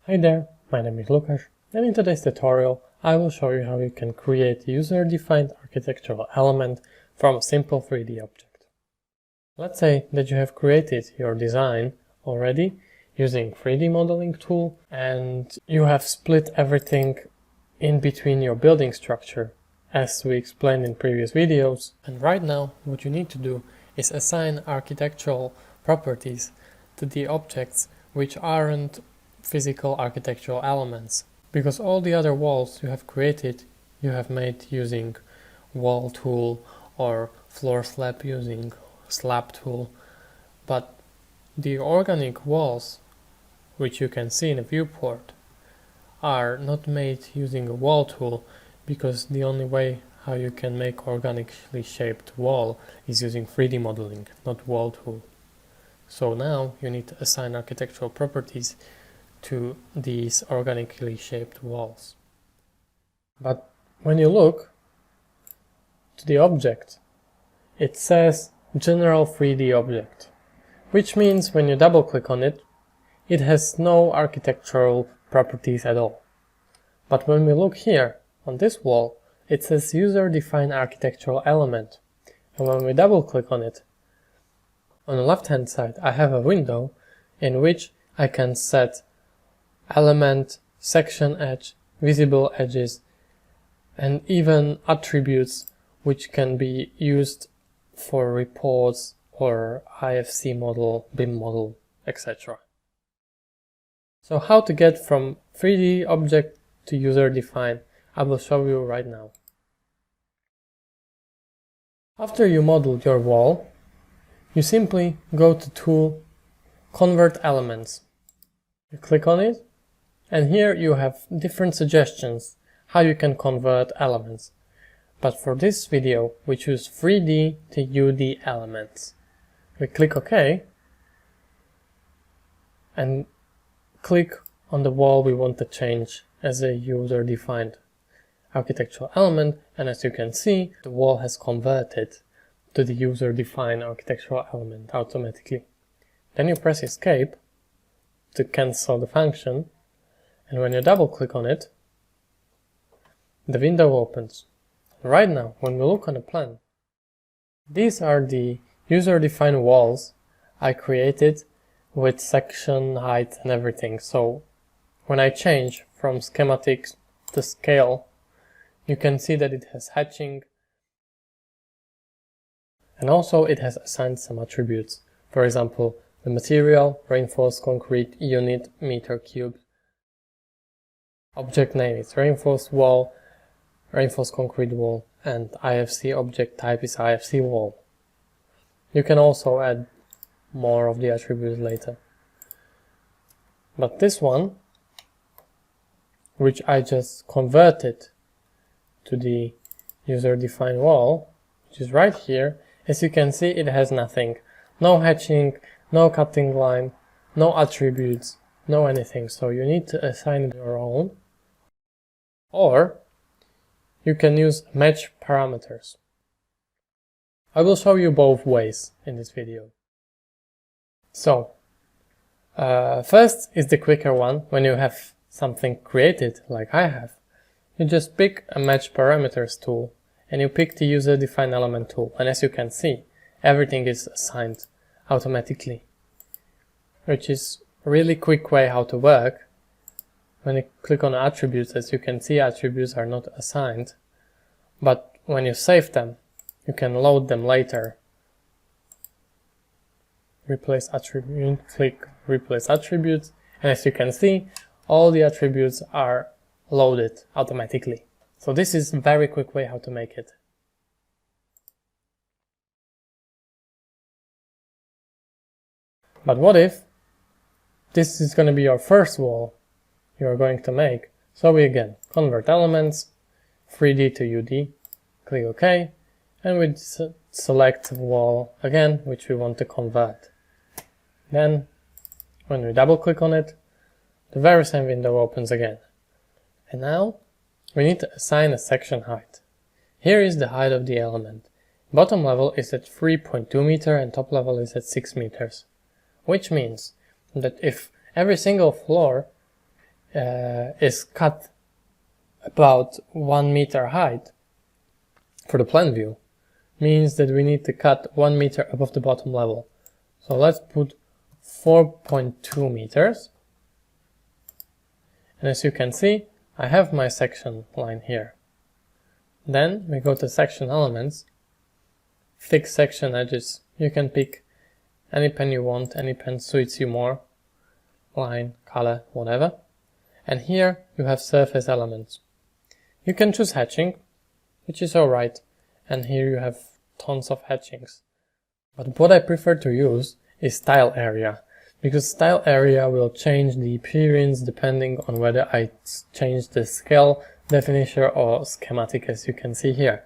Hi there, my name is Lukasz, and in today's tutorial I will show you how you can create a user-defined architectural element from a simple 3D object. Let's say that you have created your design already using 3D modeling tool and you have split everything in between your building structure as we explained in previous videos, and right now what you need to do is assign architectural properties to the objects which aren't physical architectural elements, because all the other walls you have created you have made using wall tool or floor slab using slab tool, but the organic walls which you can see in a viewport are not made using a wall tool, because the only way how you can make organically shaped wall is using 3D modeling, not wall tool. So now you need to assign architectural properties to these organically shaped walls. But when you look to the object, it says general 3D object, which means when you double click on it, it has no architectural properties at all. But when we look here on this wall, it says user-defined architectural element, and when we double click on it, on the left hand side I have a window in which I can set element, section edge, visible edges, and even attributes which can be used for reports or IFC model, BIM model, etc. So how to get from 3D object to user-defined, I will show you right now. After you model your wall, you simply go to Tool, Convert Elements. You click on it, and here you have different suggestions how you can convert elements. But for this video, we choose 3D to UD elements. We click OK, and click on the wall we want to change as a user-defined architectural element, and as you can see, the wall has converted to the user-defined architectural element automatically. Then you press Escape to cancel the function, and when you double click on it, the window opens. Right now, when we look on the plan, these are the user-defined walls I created with section, height and everything. So when I change from schematics to scale, you can see that it has hatching, and also it has assigned some attributes. For example, the material, reinforced concrete, unit, meter cubed. Object name is reinforced wall, reinforced concrete wall, and IFC object type is IFC wall. You can also add more of the attributes later. But this one, which I just converted to the user-defined wall, which is right here, as you can see, it has nothing. No hatching, no cutting line, no attributes, no anything. So you need to assign it your own. Or you can use match parameters. I will show you both ways in this video. So, first is the quicker one. When you have something created like I have, you just pick a match parameters tool and you pick the user-defined element tool, and as you can see, everything is assigned automatically, which is a really quick way how to work. When you click on attributes, as you can see, attributes are not assigned, but when you save them, you can load them later. Replace attribute, click replace attributes, and as you can see, all the attributes are loaded automatically. So this is a very quick way how to make it. But what if this is going to be your first wall you are going to make? So we again convert elements, 3D to UD, click OK, and we select wall again which we want to convert. Then when we double click on it, the very same window opens again. And now we need to assign a section height. Here is the height of the element. Bottom level is at 3.2 meters and top level is at 6 meters. Which means that if every single floor is cut about 1 meter height for the plan view, means that we need to cut 1 meter above the bottom level. So let's put 4.2 meters. And as you can see, I have my section line here. Then we go to section elements, fix section edges. You can pick any pen you want, any pen suits you more, line, color, whatever. And here you have surface elements. You can choose hatching, which is alright, and here you have tons of hatchings. But what I prefer to use is style area, because style area will change the appearance depending on whether I change the scale, definition or schematic, as you can see here.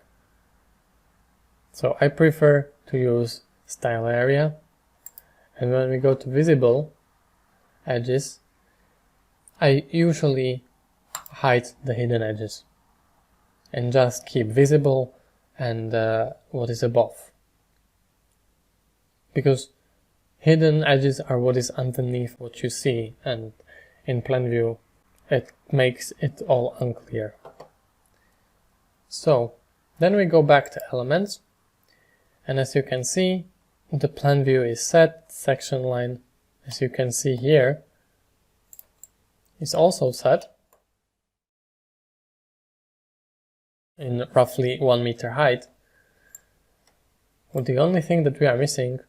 So I prefer to use style area, and when we go to visible edges, I usually hide the hidden edges and just keep visible and what is above, because hidden edges are what is underneath what you see, and in plan view it makes it all unclear. So then we go back to elements, and as you can see, the plan view is set. Section line, as you can see here, is also set in roughly 1 meter height. Well, the only thing that we are missing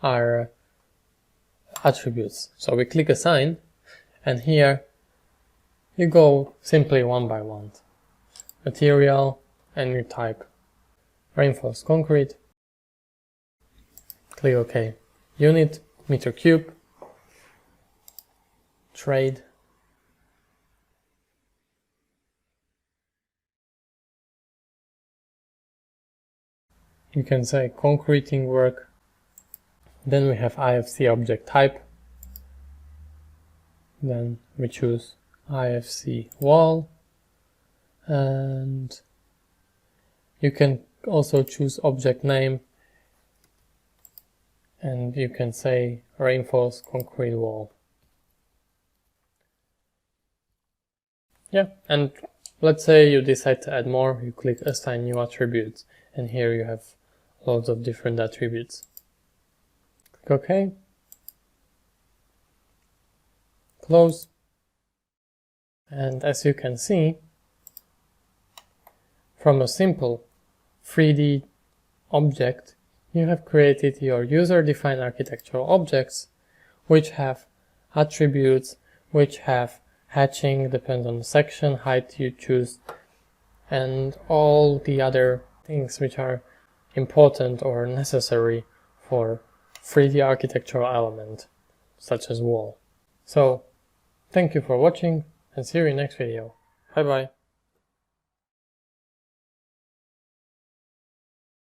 are attributes. So we click assign, and here you go simply one by one. Material, and you type reinforced concrete. Click OK. Unit, meter cube, trade, you can say concreting work. Then we have IFC object type. Then we choose IFC wall, and you can also choose object name, and you can say reinforced concrete wall. Yeah, and let's say you decide to add more, you click assign new attributes, and here you have loads of different attributes. Click OK. Close. And as you can see, from a simple 3D object, you have created your user-defined architectural objects, which have attributes, which have hatching, depends on the section height you choose, and all the other things which are important or necessary for 3D architectural element, such as wall. So, thank you for watching, and see you in the next video. Bye bye.